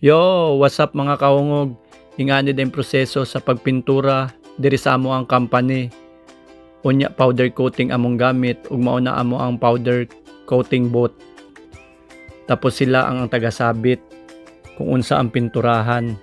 Yo, what's up mga kaungog? Ingani din proseso sa pagpintura diri sa amo ang company. Unya powder coating among gamit ug mao na amo ang powder coating boot. Tapos sila ang tagasabit kung unsa ang pinturahan.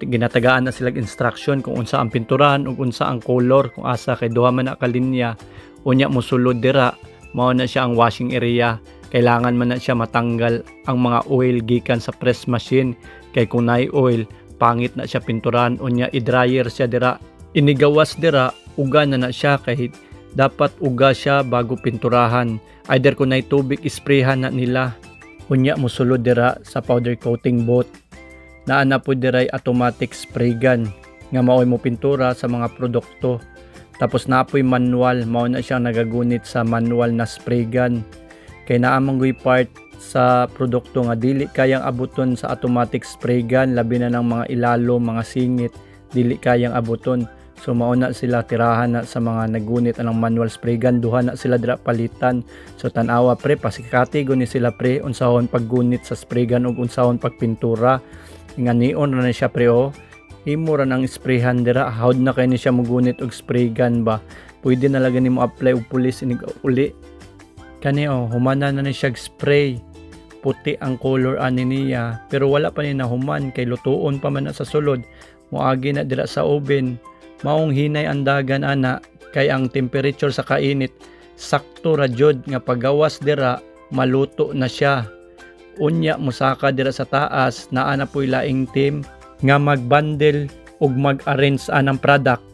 Ginatagaan na sila instruction kung unsa ang pinturahan ug unsa ang color kung asa kay duha man na ka linya. Unya mosulod dira mao na siya ang washing area. Kailangan man na siya matanggal ang mga oil gikan sa press machine kay kung naay oil pangit na siya pinturan. Unya i-dryer siya dira, inigawas dira, uga na siya kay dapat uga siya bago pinturahan. Either kung naay tubig isprayhan na nila. Unya mosulod dira sa powder coating boot. Naa na po diray automatic spray gun nga maoy mo pintura sa mga produkto. Tapos naapoy manual, mao na siyang nagagunit sa manual na spray gun. Kay naamang part sa produkto nga dili kayang abuton sa automatic spray gun, labi na ng mga ilalo, mga singit, dili kayang abuton. So mauna sila tirahan na sa mga nagunit anang manual spray gun, duha na sila dira palitan. So tanawa pre, pasikati guni sila pre unsahon paggunit sa spray gun ug unsahon pagpintura. Nga neon na siya pre o. Imo ra nang sprayhan dira, hawd na kay ni siya mugunit og spray gun ba. Pwede na lang nimo apply og pulis inig uli. Kani humana na ni siya spray. Puti ang color ani niya, pero wala pa ni nahuman kay lutuon pa man na sa sulod. Moagi na dira sa oven. Maong hinay ang dagan ana kay ang temperature sa kainit sakto ra jud nga pagawas dira maluto na siya. Unya musaka dira sa taas naa na poy laing team nga magbundle ug mag-arrange anang product